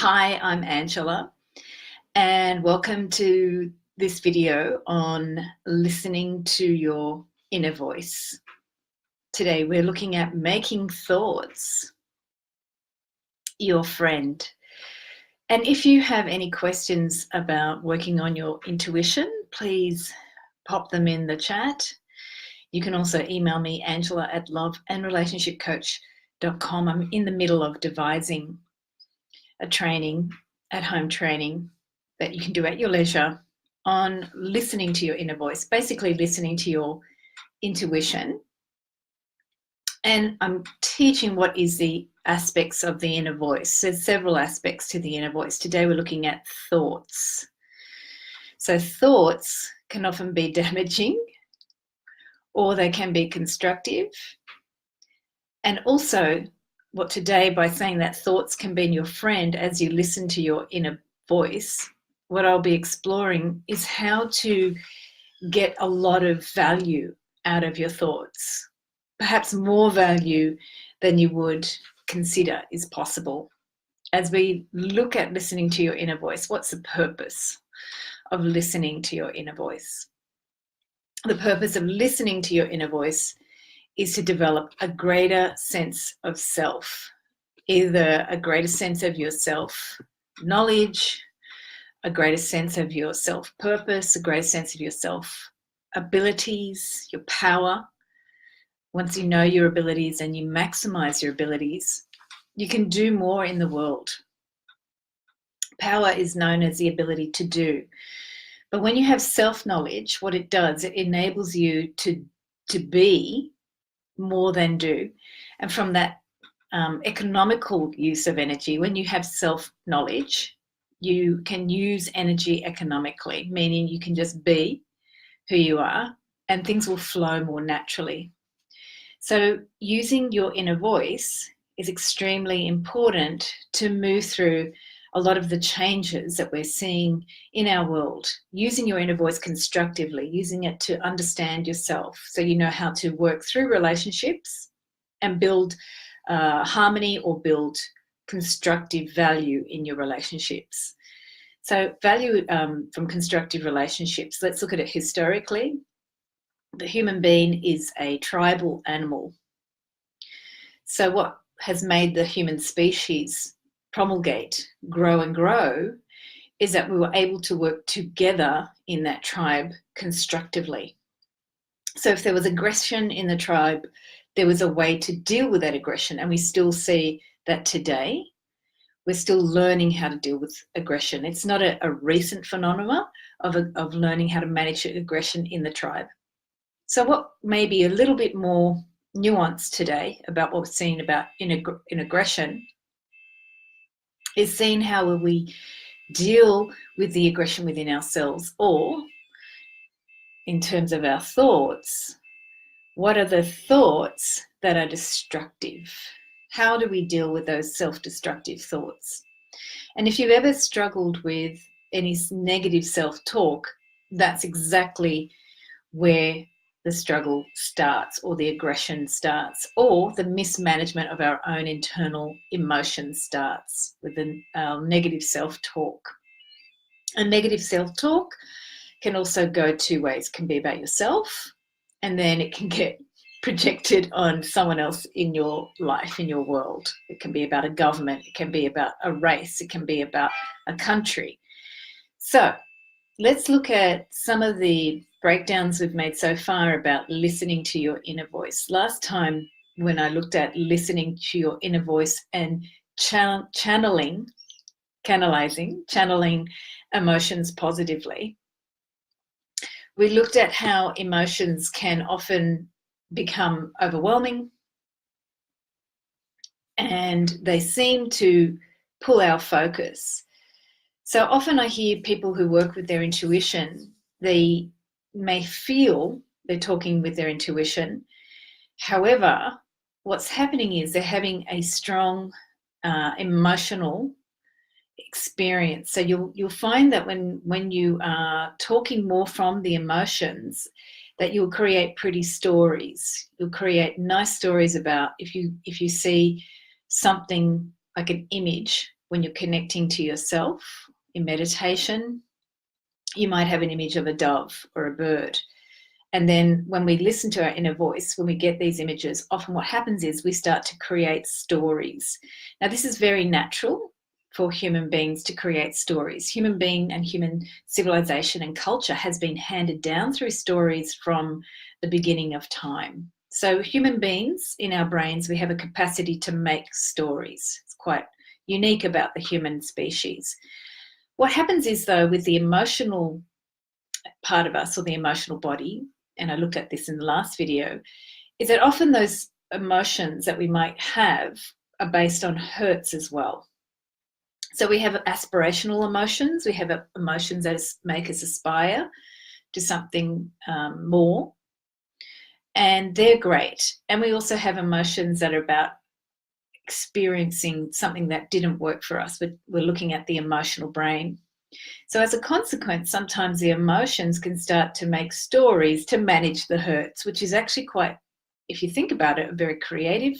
Hi, I'm Angela, and welcome to this video on listening to your inner voice. Today, we're looking at making thoughts your friend. And if you have any questions about working on your intuition, please pop them in the chat. You can also email me, angela@loveandrelationshipcoach.com. I'm in the middle of devising a training, at-home training that you can do at your leisure on listening to your inner voice, basically listening to your intuition. And I'm teaching what is the aspects of the inner voice. There's several aspects to the inner voice. Today we're looking at thoughts. So thoughts can often be damaging, or they can be constructive. And also, today, by saying that thoughts can be your friend as you listen to your inner voice, what I'll be exploring is how to get a lot of value out of your thoughts, perhaps more value than you would consider is possible. As we look at listening to your inner voice, what's the purpose of listening to your inner voice? The purpose of listening to your inner voice is to develop a greater sense of self, either a greater sense of your self-knowledge, a greater sense of your self-purpose, a greater sense of your self-abilities, your power. Once you know your abilities and you maximize your abilities, you can do more in the world. Power is known as the ability to do. But when you have self-knowledge, what it does, it enables you to be more than do. And from that economical use of energy, when you have self-knowledge, you can use energy economically, meaning you can just be who you are and things will flow more naturally. So using your inner voice is extremely important to move through a lot of the changes that we're seeing in our world. Using your inner voice constructively, using it to understand yourself so you know how to work through relationships and build harmony or build constructive value in your relationships. So value from constructive relationships, let's look at it historically. The human being is a tribal animal. So what has made the human species promulgate, grow and grow, is that we were able to work together in that tribe constructively. So if there was aggression in the tribe, there was a way to deal with that aggression, and we still see that today. We're still learning how to deal with aggression. It's not a recent phenomenon of learning how to manage aggression in the tribe. So what may be a little bit more nuanced today about what we're seeing about in aggression is seeing how will we deal with the aggression within ourselves, or in terms of our thoughts, what are the thoughts that are destructive? How do we deal with those self-destructive thoughts? And if you've ever struggled with any negative self-talk, that's exactly where the struggle starts, or the aggression starts, or the mismanagement of our own internal emotions starts with our negative self-talk. And negative self-talk can also go two ways. It can be about yourself, and then it can get projected on someone else in your life, in your world. It can be about a government, it can be about a race, it can be about a country. So let's look at some of the breakdowns we've made so far about listening to your inner voice. Last time when I looked at listening to your inner voice and channeling emotions positively, we looked at how emotions can often become overwhelming and they seem to pull our focus. So often I hear people who work with their intuition, they may feel they're talking with their intuition. However, what's happening is they're having a strong emotional experience. So you'll find that when you are talking more from the emotions, that you'll create pretty stories. You'll create nice stories about if you see something like an image when you're connecting to yourself in meditation, you might have an image of a dove or a bird. And then when we listen to our inner voice, when we get these images, often what happens is we start to create stories. Now, this is very natural for human beings to create stories. Human being and human civilization and culture has been handed down through stories from the beginning of time. So human beings, in our brains, we have a capacity to make stories. It's quite unique about the human species. What happens is, though, with the emotional part of us, or the emotional body, and I looked at this in the last video, is that often those emotions that we might have are based on hurts as well. So we have aspirational emotions, we have emotions that make us aspire to something more, and they're great. And we also have emotions that are about experiencing something that didn't work for us. We're looking at the emotional brain. So as a consequence, sometimes the emotions can start to make stories to manage the hurts, which is actually quite, if you think about it, a very creative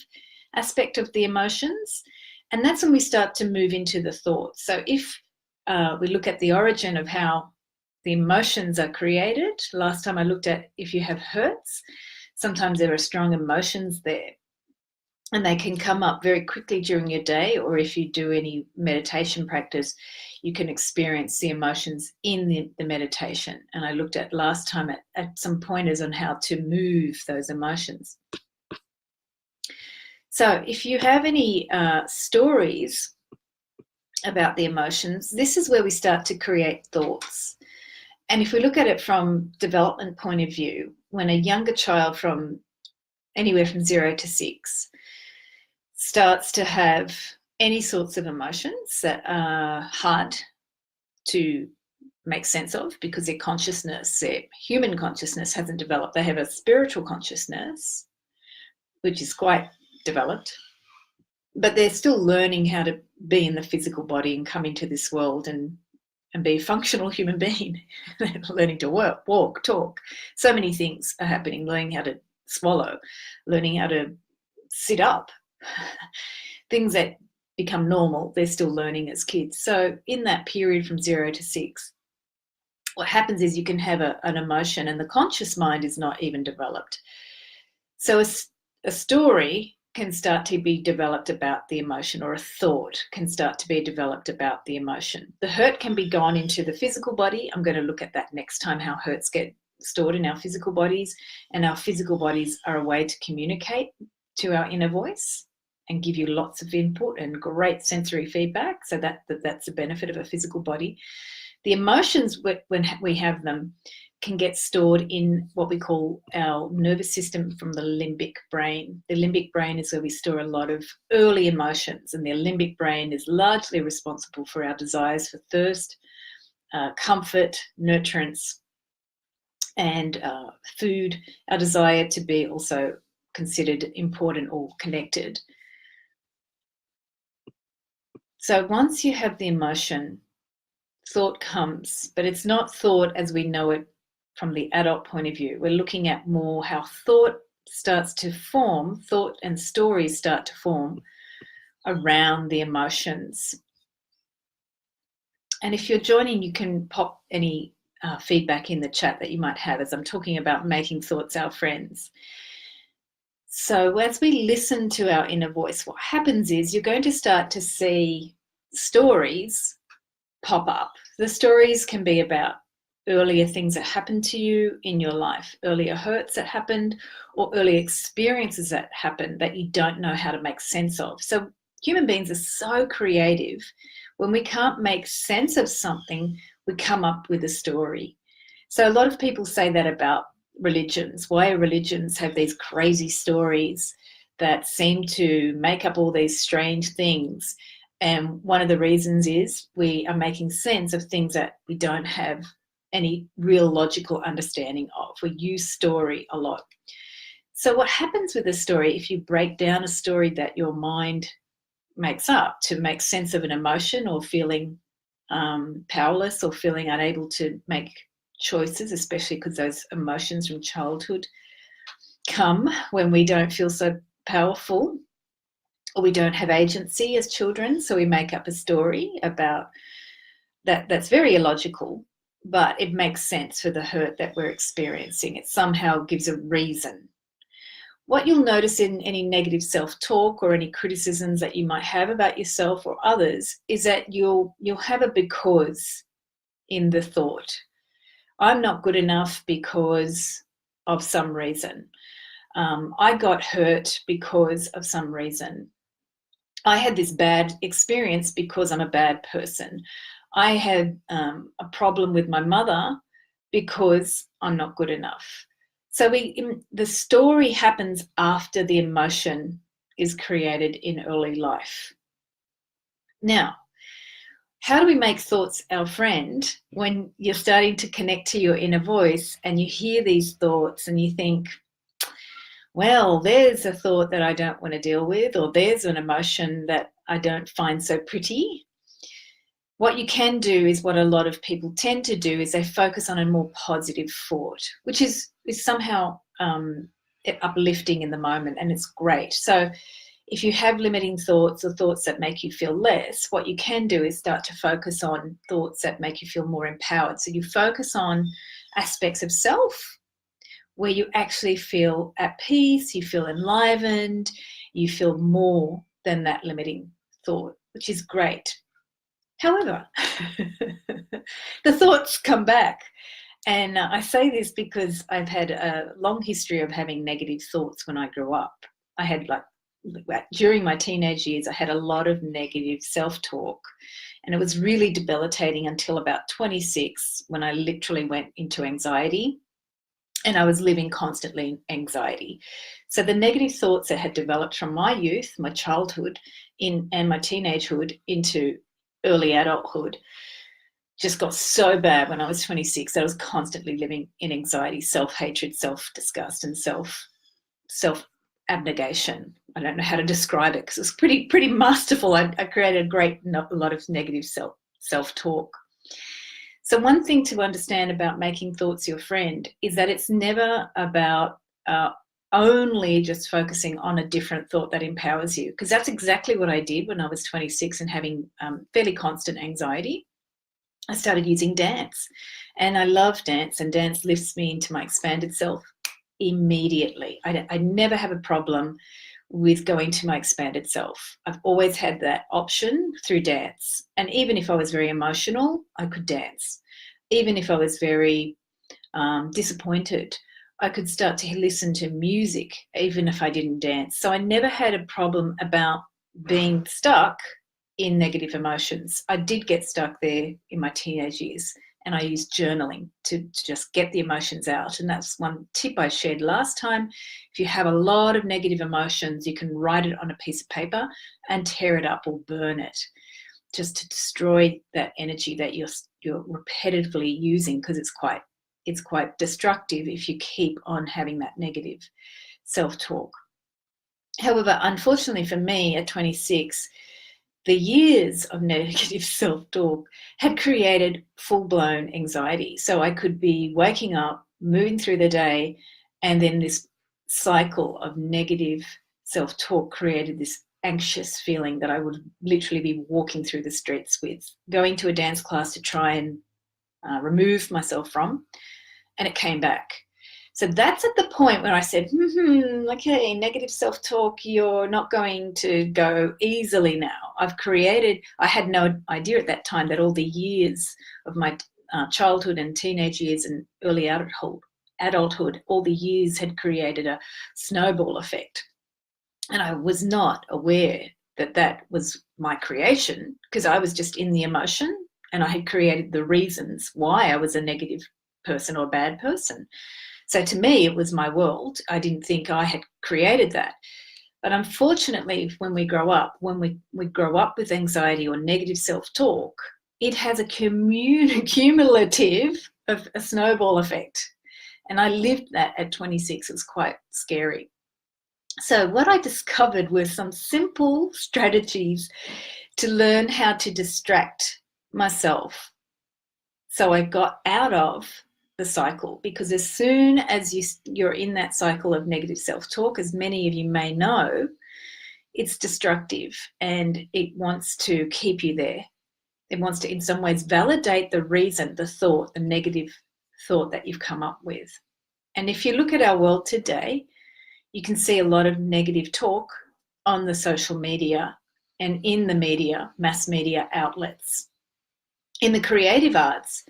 aspect of the emotions. And that's when we start to move into the thoughts. So if we look at the origin of how the emotions are created, last time I looked at if you have hurts, sometimes there are strong emotions there. And they can come up very quickly during your day, or if you do any meditation practice, you can experience the emotions in the meditation. And I looked at last time at some pointers on how to move those emotions. So if you have any stories about the emotions, this is where we start to create thoughts. And if we look at it from development point of view, when a younger child from anywhere from 0 to 6 starts to have any sorts of emotions that are hard to make sense of because their consciousness, their human consciousness hasn't developed. They have a spiritual consciousness, which is quite developed, but they're still learning how to be in the physical body and come into this world and be a functional human being. Learning to work, walk, talk. So many things are happening, learning how to swallow, learning how to sit up. Things that become normal, they're still learning as kids. So in that period from 0 to 6, what happens is you can have an emotion and the conscious mind is not even developed. So a story can start to be developed about the emotion, or a thought can start to be developed about the emotion. The hurt can be gone into the physical body. I'm going to look at that next time, how hurts get stored in our physical bodies, and our physical bodies are a way to communicate to our inner voice and give you lots of input and great sensory feedback. So that's the benefit of a physical body. The emotions, when we have them, can get stored in what we call our nervous system from the limbic brain. The limbic brain is where we store a lot of early emotions, and the limbic brain is largely responsible for our desires for thirst, comfort, nurturance, and food, our desire to be also considered important or connected. So once you have the emotion, thought comes, but it's not thought as we know it from the adult point of view. We're looking at more how thought starts to form, thought and stories start to form around the emotions. And if you're joining, you can pop any feedback in the chat that you might have as I'm talking about making thoughts our friends. So as we listen to our inner voice, what happens is you're going to start to see stories pop up. The stories can be about earlier things that happened to you in your life, earlier hurts that happened, or earlier experiences that happened that you don't know how to make sense of. So human beings are so creative. When we can't make sense of something, we come up with a story. So a lot of people say that about religions. Why religions have these crazy stories that seem to make up all these strange things? And one of the reasons is we are making sense of things that we don't have any real logical understanding of. We use story a lot. So what happens with a story, if you break down a story that your mind makes up to make sense of an emotion, or feeling powerless, or feeling unable to make choices, especially because those emotions from childhood come when we don't feel so powerful, or we don't have agency as children, so we make up a story about that that's very illogical, but it makes sense for the hurt that we're experiencing. It somehow gives a reason. What you'll notice in any negative self-talk or any criticisms that you might have about yourself or others is that you'll have a because in the thought. I'm not good enough because of some reason. I got hurt because of some reason. I had this bad experience because I'm a bad person. I had a problem with my mother because I'm not good enough. So the story happens after the emotion is created in early life. Now, how do we make thoughts our friend when you're starting to connect to your inner voice and you hear these thoughts and you think, well, there's a thought that I don't want to deal with, or there's an emotion that I don't find so pretty? What you can do is what a lot of people tend to do is they focus on a more positive thought, which is somehow uplifting in the moment, and it's great. So if you have limiting thoughts or thoughts that make you feel less, what you can do is start to focus on thoughts that make you feel more empowered. So you focus on aspects of self where you actually feel at peace, you feel enlivened, you feel more than that limiting thought, which is great. However, the thoughts come back. And I say this because I've had a long history of having negative thoughts when I grew up. I had during my teenage years, I had a lot of negative self-talk, and it was really debilitating until about 26 when I literally went into anxiety, and I was living constantly in anxiety. So the negative thoughts that had developed from my youth, my childhood, and my teenagehood into early adulthood just got so bad when I was 26 that I was constantly living in anxiety, self-hatred, self-disgust, and self-abnegation. I don't know how to describe it because it's pretty masterful. I created a lot of negative self-talk. So one thing to understand about making thoughts your friend is that it's never about only just focusing on a different thought that empowers you, because that's exactly what I did when I was 26 and having fairly constant anxiety. I started using dance, and I love dance, and dance lifts me into my expanded self immediately. I never have a problem with going to my expanded self. I've always had that option through dance. And even if I was very emotional, I could dance. Even if I was very disappointed, I could start to listen to music, even if I didn't dance. So I never had a problem about being stuck in negative emotions. I did get stuck there in my teenage years, and I used journaling to just get the emotions out. And that's one tip I shared last time. If you have a lot of negative emotions, you can write it on a piece of paper and tear it up or burn it, just to destroy that energy that you're repetitively using, because it's quite destructive if you keep on having that negative self-talk. However, unfortunately for me at 26, the years of negative self-talk had created full-blown anxiety. So I could be waking up, moving through the day, and then this cycle of negative self-talk created this anxious feeling that I would literally be walking through the streets with, going to a dance class to try and remove myself from, and it came back. So that's at the point where I said, okay, negative self-talk, you're not going to go easily now. I had no idea at that time that all the years of my childhood and teenage years and early adulthood, all the years had created a snowball effect. And I was not aware that that was my creation, because I was just in the emotion and I had created the reasons why I was a negative person or a bad person. So to me, it was my world. I didn't think I had created that. But unfortunately, when we grow up with anxiety or negative self-talk, it has a cumulative of a snowball effect. And I lived that at 26. It was quite scary. So what I discovered were some simple strategies to learn how to distract myself. So I got out of the cycle, because as soon as you're in that cycle of negative self-talk, as many of you may know, it's destructive and it wants to keep you there. It wants to, in some ways, validate the reason, the thought, the negative thought that you've come up with. And if you look at our world today, you can see a lot of negative talk on the social media and in the media, mass media outlets. In the creative arts,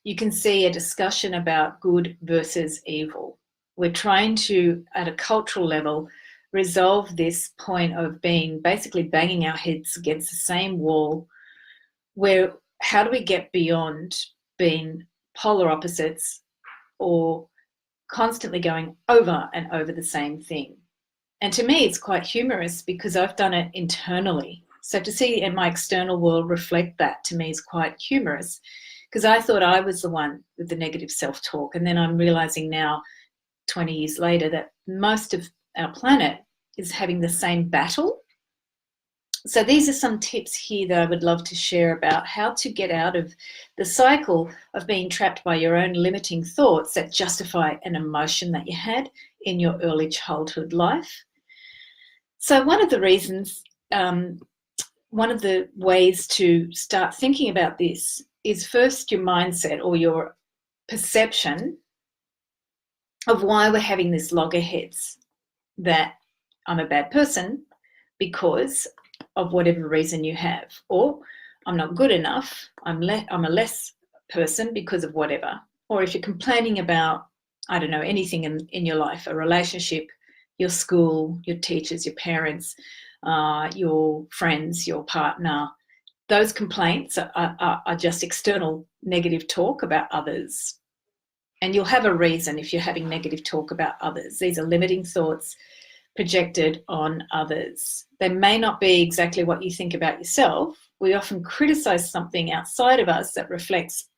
you can see a discussion about good versus evil. We're trying to, at a cultural level, resolve this point of being basically banging our heads against the same wall, where how do we get beyond being polar opposites or constantly going over and over the same thing? And to me, it's quite humorous because I've done it internally. So to see in my external world reflect that, to me, is quite humorous, because I thought I was the one with the negative self-talk. And then I'm realizing now, 20 years later, that most of our planet is having the same battle. So these are some tips here that I would love to share about how to get out of the cycle of being trapped by your own limiting thoughts that justify an emotion that you had in your early childhood life. So one of the reasons, one of the ways to start thinking about this is first your mindset or your perception of why we're having this loggerheads, that I'm a bad person because of whatever reason you have, or I'm not good enough, I'm a less person because of whatever. Or if you're complaining about, I don't know, anything in your life, a relationship, your school, your teachers, your parents, your friends, your partner, those complaints are just external negative talk about others. And you'll have a reason if you're having negative talk about others. These are limiting thoughts projected on others. They may not be exactly what you think about yourself. We often criticize something outside of us that reflects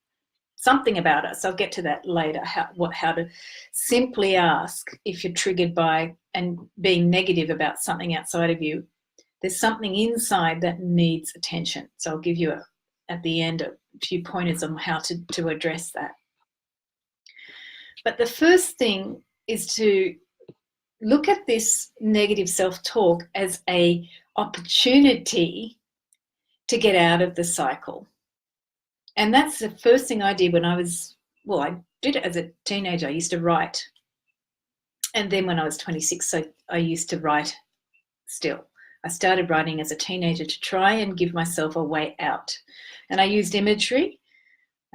something about us. I'll get to that later, how to simply ask if you're triggered by and being negative about something outside of you. There's something inside that needs attention. So I'll give you at the end a few pointers on how to address that. But the first thing is to look at this negative self-talk as an opportunity to get out of the cycle. And that's the first thing I did when I did it as a teenager. I used to write. And then when I was 26, I used to write still. I started writing as a teenager to try and give myself a way out. And I used imagery.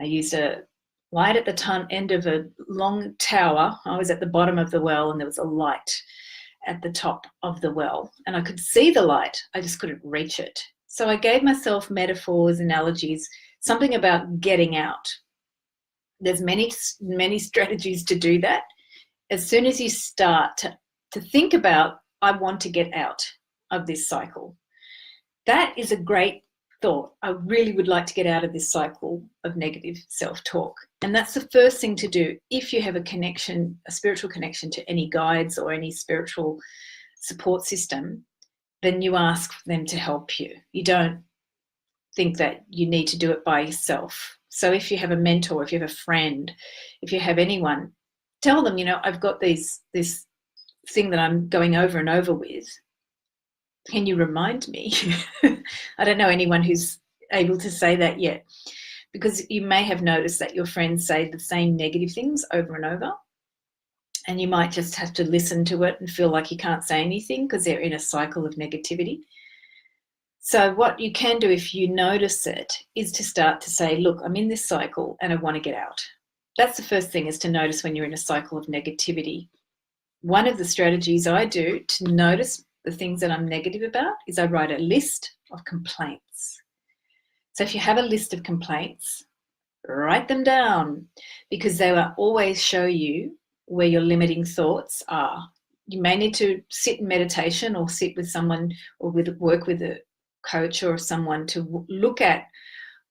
I used a light at the end of a long tower. I was at the bottom of the well and there was a light at the top of the well. And I could see the light, I just couldn't reach it. So I gave myself metaphors, analogies, something about getting out. There's many strategies to do that. As soon as you start to think about, I want to get out of this cycle, that is a great thought. I really would like to get out of this cycle of negative self-talk. And that's the first thing to do. If you have a connection, a spiritual connection to any guides or any spiritual support system, then you ask them to help you. You don't think that you need to do it by yourself. So if you have a mentor, if you have a friend, if you have anyone, tell them, I've got this thing that I'm going over and over with. Can you remind me? I don't know anyone who's able to say that yet, because you may have noticed that your friends say the same negative things over and over, and you might just have to listen to it and feel like you can't say anything because they're in a cycle of negativity. So what you can do if you notice it is to start to say, look, I'm in this cycle and I want to get out. That's the first thing, is to notice when you're in a cycle of negativity. One of the strategies I do to notice the things that I'm negative about is I write a list of complaints. So if you have a list of complaints, write them down, because they will always show you where your limiting thoughts are. You may need to sit in meditation or sit with someone or work with a coach or someone to look at,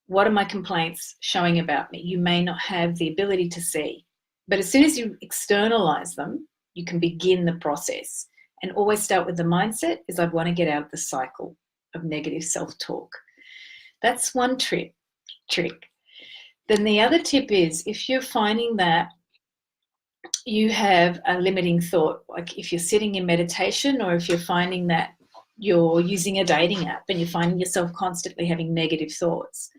what are my complaints showing about me? You may not have the ability to see, but as soon as you externalize them, you can begin the process. And always start with the mindset is, I want to get out of the cycle of negative self-talk. That's one trick. Then the other tip is, if you're finding that you have a limiting thought, like if you're sitting in meditation or if you're finding that you're using a dating app and you're finding yourself constantly having negative thoughts.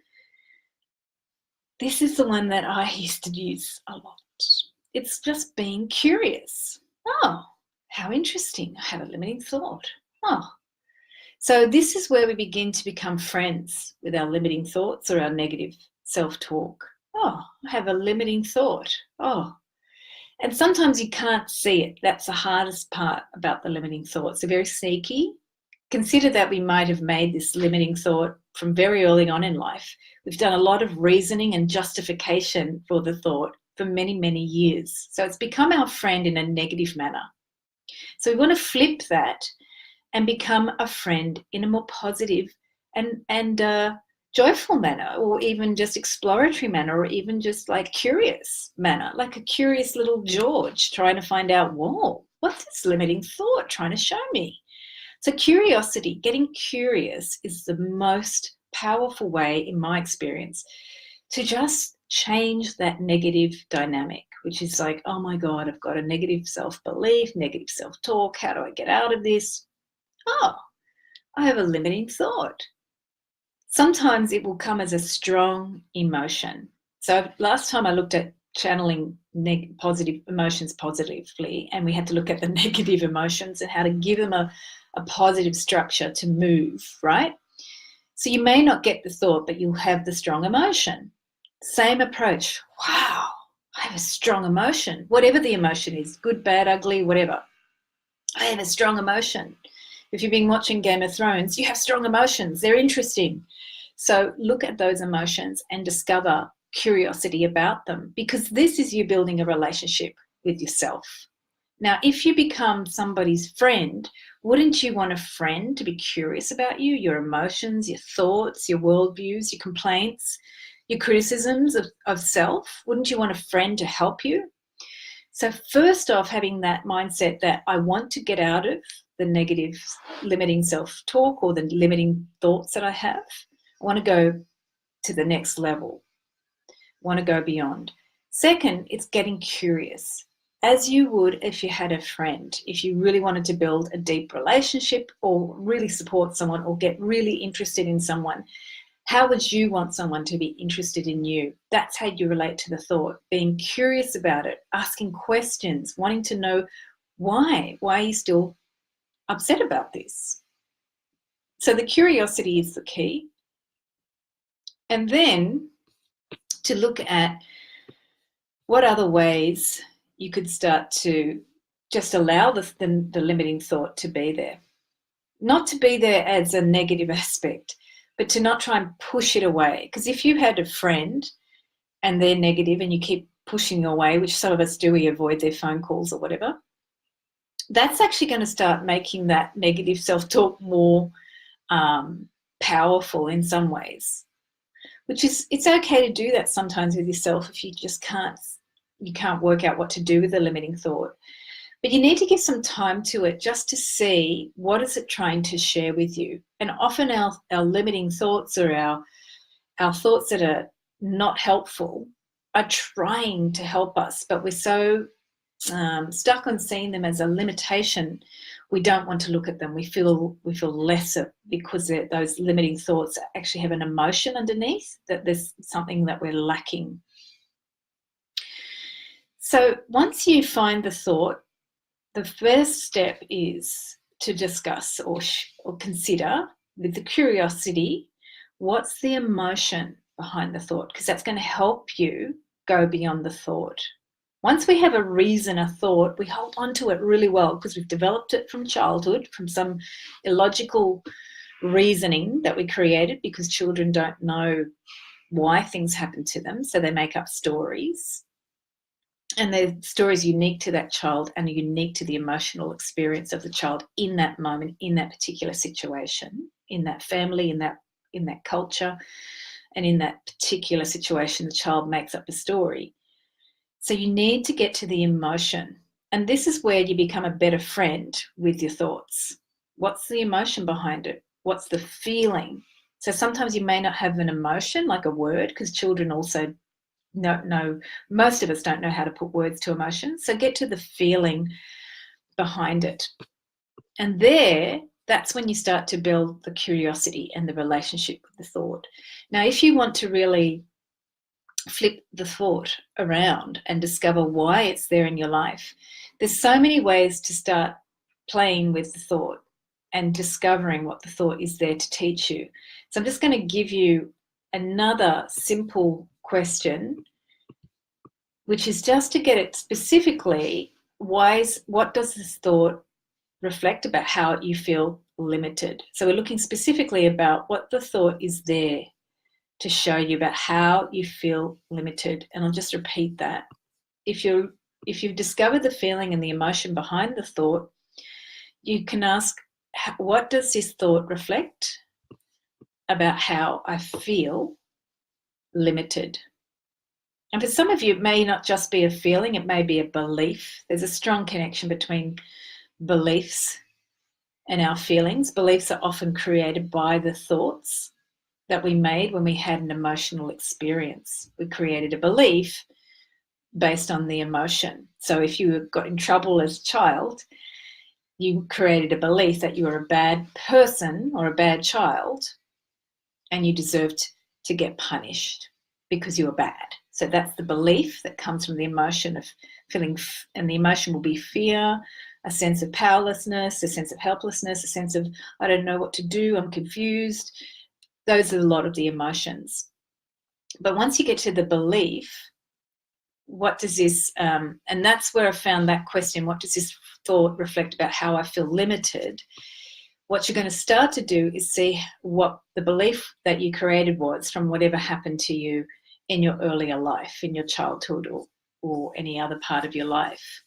This is the one that I used to use a lot. It's just being curious. Oh, how interesting. I have a limiting thought. Oh. So this is where we begin to become friends with our limiting thoughts or our negative self-talk. Oh, I have a limiting thought. Oh. And sometimes you can't see it. That's the hardest part about the limiting thoughts. They're very sneaky. Consider that we might have made this limiting thought from very early on in life. We've done a lot of reasoning and justification for the thought for many, many years. So it's become our friend in a negative manner. So we want to flip that and become a friend in a more positive and joyful manner, or even just exploratory manner, or even just like curious manner, like a curious little George trying to find out, whoa, what's this limiting thought trying to show me? So curiosity, getting curious, is the most powerful way, in my experience, to just change that negative dynamic, which is like, oh my God, I've got a negative self-belief, negative self-talk. How do I get out of this? Oh, I have a limiting thought. Sometimes it will come as a strong emotion. So last time I looked at channeling positive emotions positively, and we had to look at the negative emotions and how to give them a positive structure to move, right? So you may not get the thought, but you'll have the strong emotion. Same approach. Wow, I have a strong emotion. Whatever the emotion is, good, bad, ugly, whatever. I have a strong emotion. If you've been watching Game of Thrones, you have strong emotions. They're interesting. So look at those emotions and discover curiosity about them, because this is you building a relationship with yourself. Now, if you become somebody's friend, wouldn't you want a friend to be curious about you, your emotions, your thoughts, your worldviews, your complaints, your criticisms of self? Wouldn't you want a friend to help you? So first off, having that mindset that I want to get out of the negative limiting self-talk or the limiting thoughts that I have. I want to go to the next level. I want to go beyond. Second, it's getting curious, as you would if you had a friend. If you really wanted to build a deep relationship or really support someone or get really interested in someone, how would you want someone to be interested in you? That's how you relate to the thought, being curious about it, asking questions, wanting to know why. Why are you still upset about this? So the curiosity is the key. And then to look at what other ways you could start to just allow the limiting thought to be there. Not to be there as a negative aspect, but to not try and push it away. Because if you had a friend and they're negative and you keep pushing away, which some of us do, we avoid their phone calls or whatever, that's actually going to start making that negative self-talk more powerful in some ways. Which is, it's okay to do that sometimes with yourself if you just can't work out what to do with the limiting thought. But you need to give some time to it just to see what is it trying to share with you. And often our limiting thoughts or our thoughts that are not helpful are trying to help us, but we're so stuck on seeing them as a limitation, we don't want to look at them. We feel lesser because those limiting thoughts actually have an emotion underneath, that there's something that we're lacking. So once you find the thought, the first step is to discuss or consider with the curiosity, what's the emotion behind the thought? Because that's going to help you go beyond the thought. Once we have a reason, a thought, we hold on to it really well because we've developed it from childhood, from some illogical reasoning that we created because children don't know why things happen to them, so they make up stories. And the story is unique to that child and unique to the emotional experience of the child in that moment, in that particular situation, in that family, in that culture, and in that particular situation, the child makes up a story. So you need to get to the emotion. And this is where you become a better friend with your thoughts. What's the emotion behind it? What's the feeling? So sometimes you may not have an emotion, like a word, because children also no, most of us don't know how to put words to emotions. So get to the feeling behind it. And there, that's when you start to build the curiosity and the relationship with the thought. Now, if you want to really flip the thought around and discover why it's there in your life, there's so many ways to start playing with the thought and discovering what the thought is there to teach you. So I'm just going to give you another simple question, which is just to get it specifically, what does this thought reflect about how you feel limited? So we're looking specifically about what the thought is there to show you about how you feel limited. And I'll just repeat that. If you've discovered the feeling and the emotion behind the thought, you can ask, what does this thought reflect about how I feel limited? And for some of you, it may not just be a feeling, it may be a belief. There's a strong connection between beliefs and our feelings. Beliefs are often created by the thoughts that we made when we had an emotional experience. We created a belief based on the emotion. So if you got in trouble as a child, you created a belief that you were a bad person or a bad child and you deserved to get punished because you were bad. So that's the belief that comes from the emotion of feeling, and the emotion will be fear, a sense of powerlessness, a sense of helplessness, a sense of, I don't know what to do, I'm confused. Those are a lot of the emotions. But once you get to the belief, what does this, and that's where I found that question, what does this thought reflect about how I feel limited? What you're going to start to do is see what the belief that you created was from whatever happened to you in your earlier life, in your childhood or any other part of your life.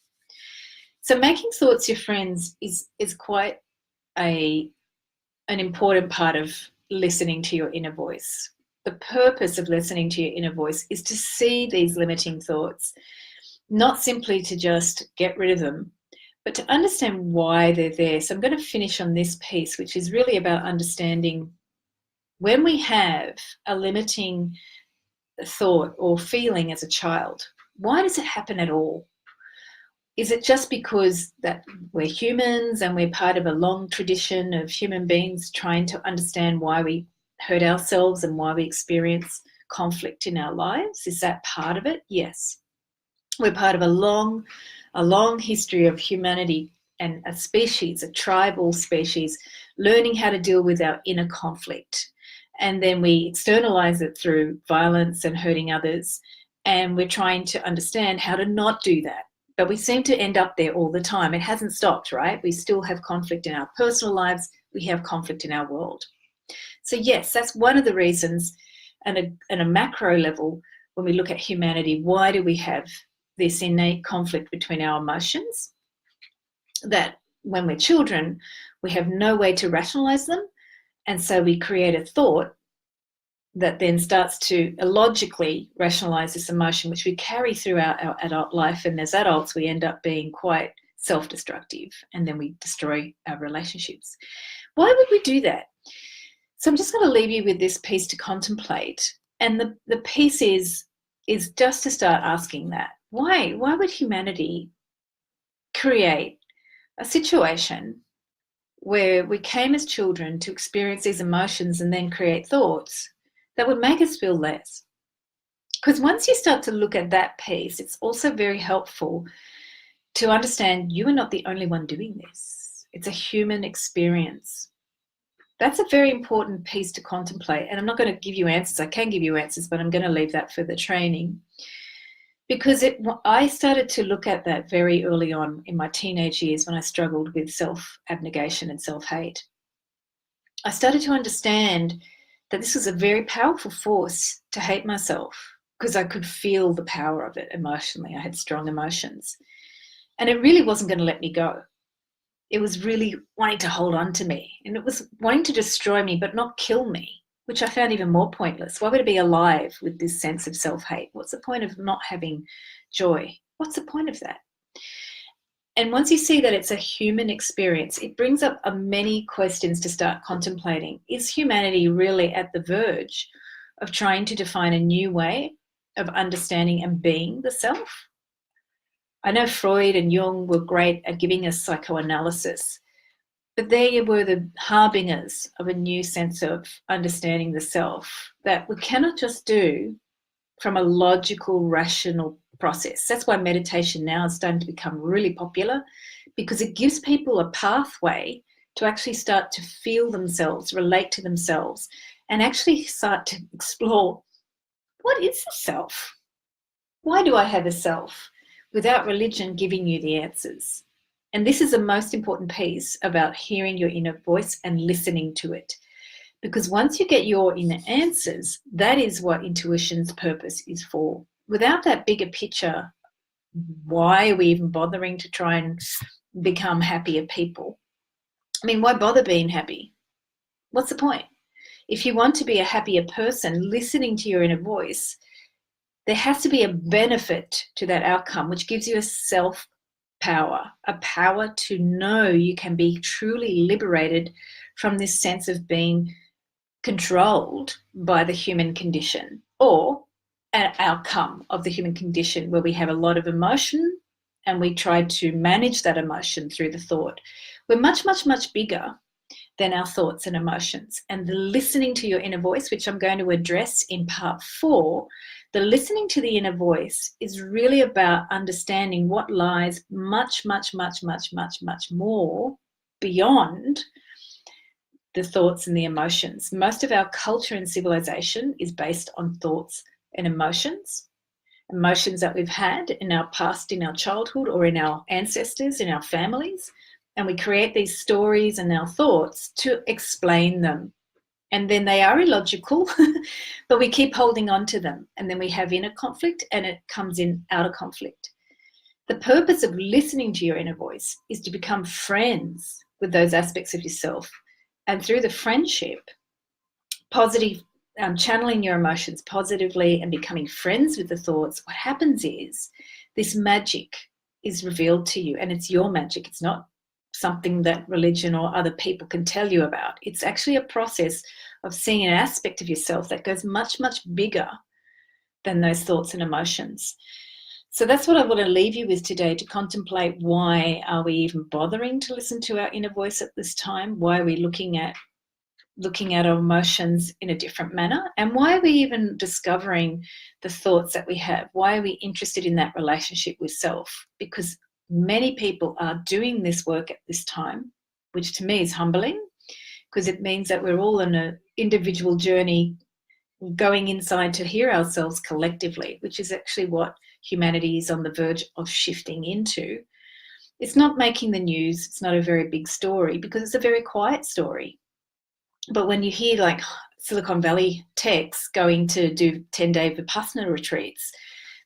So making thoughts your friends is quite an important part of listening to your inner voice. The purpose of listening to your inner voice is to see these limiting thoughts, not simply to just get rid of them, but to understand why they're there. So I'm going to finish on this piece, which is really about understanding when we have a limiting thought or feeling as a child, why does it happen at all? Is it just because that we're humans and we're part of a long tradition of human beings trying to understand why we hurt ourselves and why we experience conflict in our lives? Is that part of it? Yes. We're part of a long history of humanity and a species, a tribal species, learning how to deal with our inner conflict. And then we externalize it through violence and hurting others. And we're trying to understand how to not do that. But we seem to end up there all the time. It hasn't stopped, right? We still have conflict in our personal lives. We have conflict in our world. So yes, that's one of the reasons, and a macro level, when we look at humanity, why do we have this innate conflict between our emotions? That when we're children, we have no way to rationalize them. And so we create a thought that then starts to illogically rationalize this emotion, which we carry through our adult life. And as adults, we end up being quite self-destructive, and then we destroy our relationships. Why would we do that? So I'm just going to leave you with this piece to contemplate. And the piece is just to start asking that. Why would humanity create a situation where we came as children to experience these emotions and then create thoughts that would make us feel less? Because once you start to look at that piece, it's also very helpful to understand you are not the only one doing this. It's a human experience. That's a very important piece to contemplate. And I'm not going to give you answers. I can give you answers, but I'm going to leave that for the training. Because I started to look at that very early on in my teenage years when I struggled with self-abnegation and self-hate. I started to understand that this was a very powerful force to hate myself, because I could feel the power of it emotionally. I had strong emotions. And it really wasn't going to let me go. It was really wanting to hold on to me, and it was wanting to destroy me, but not kill me, which I found even more pointless. Why would I be alive with this sense of self-hate? What's the point of not having joy? What's the point of that? And once you see that it's a human experience, it brings up many questions to start contemplating. Is humanity really at the verge of trying to define a new way of understanding and being the self? I know Freud and Jung were great at giving us psychoanalysis, But they were the harbingers of a new sense of understanding the self that we cannot just do from a logical, rational process. That's why meditation now is starting to become really popular, because it gives people a pathway to actually start to feel themselves, relate to themselves, and actually start to explore, what is the self? Why do I have a self? Without religion giving you the answers. And this is the most important piece about hearing your inner voice and listening to it. Because once you get your inner answers, that is what intuition's purpose is for. Without that bigger picture, why are we even bothering to try and become happier people? I mean, why bother being happy? What's the point? If you want to be a happier person, listening to your inner voice, there has to be a benefit to that outcome, which gives you a self power, a power to know you can be truly liberated from this sense of being controlled by the human condition, or an outcome of the human condition where we have a lot of emotion and we try to manage that emotion through the thought. We're much, much, much bigger than our thoughts and emotions. And the listening to your inner voice, which I'm going to address in part 4, the listening to the inner voice is really about understanding what lies much, much, much, much, much, much more beyond the thoughts and the emotions. Most of our culture and civilization is based on thoughts and emotions that we've had in our past, in our childhood, or in our ancestors, in our families. And we create these stories and our thoughts to explain them. And then they are illogical, but we keep holding on to them. And then we have inner conflict and it comes in outer conflict. The purpose of listening to your inner voice is to become friends with those aspects of yourself. And through the friendship, positive, channeling your emotions positively and becoming friends with the thoughts, what happens is this magic is revealed to you, and it's your magic. It's not something that religion or other people can tell you about. It's actually a process of seeing an aspect of yourself that goes much, much bigger than those thoughts and emotions. So that's what I want to leave you with today, to contemplate, why are we even bothering to listen to our inner voice at this time? Why are we looking at our emotions in a different manner? And why are we even discovering the thoughts that we have? Why are we interested in that relationship with self? Because many people are doing this work at this time, which to me is humbling, because it means that we're all on an individual journey going inside to hear ourselves collectively, which is actually what humanity is on the verge of shifting into. It's not making the news. It's not a very big story because it's a very quiet story. But when you hear like Silicon Valley techs going to do 10-day Vipassana retreats,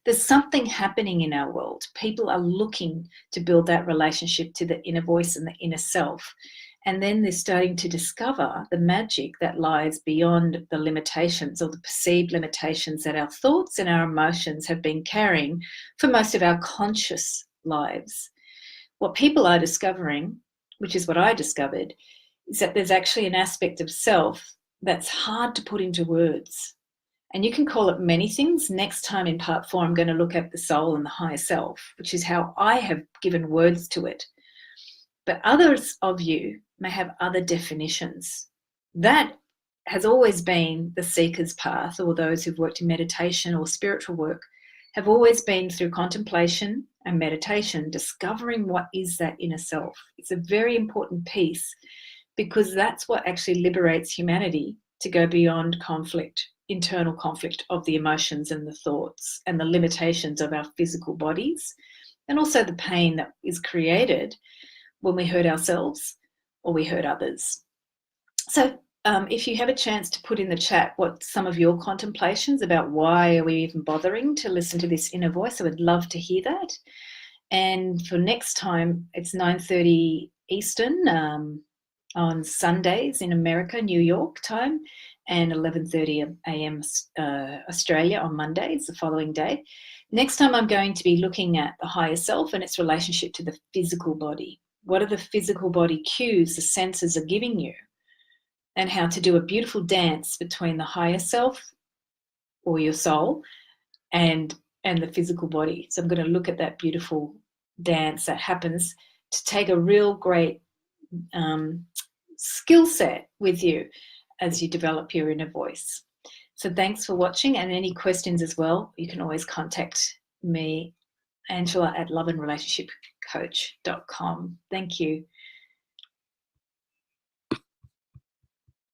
there's something happening in our world. People are looking to build that relationship to the inner voice and the inner self. And then they're starting to discover the magic that lies beyond the limitations, or the perceived limitations, that our thoughts and our emotions have been carrying for most of our conscious lives. What people are discovering, which is what I discovered, is that there's actually an aspect of self that's hard to put into words. And you can call it many things. Next time in part 4, I'm going to look at the soul and the higher self, which is how I have given words to it. But others of you may have other definitions. That has always been the seeker's path, or those who've worked in meditation or spiritual work have always been through contemplation and meditation, discovering what is that inner self. It's a very important piece, because that's what actually liberates humanity to go beyond conflict, internal conflict of the emotions and the thoughts and the limitations of our physical bodies, and also the pain that is created when we hurt ourselves or we hurt others. So if you have a chance to put in the chat what some of your contemplations about why are we even bothering to listen to this inner voice, I would love to hear that. And for next time, it's 9:30 Eastern on Sundays in America, New York time, and 11:30 a.m. Australia on Mondays, the following day. Next time, I'm going to be looking at the higher self and its relationship to the physical body. What are the physical body cues the senses are giving you? And how to do a beautiful dance between the higher self, or your soul, and the physical body. So I'm going to look at that beautiful dance that happens to take a real great skill set with you as you develop your inner voice. So thanks for watching, and any questions as well, you can always contact me, Angela at loveandrelationshipcoach.com. Thank you.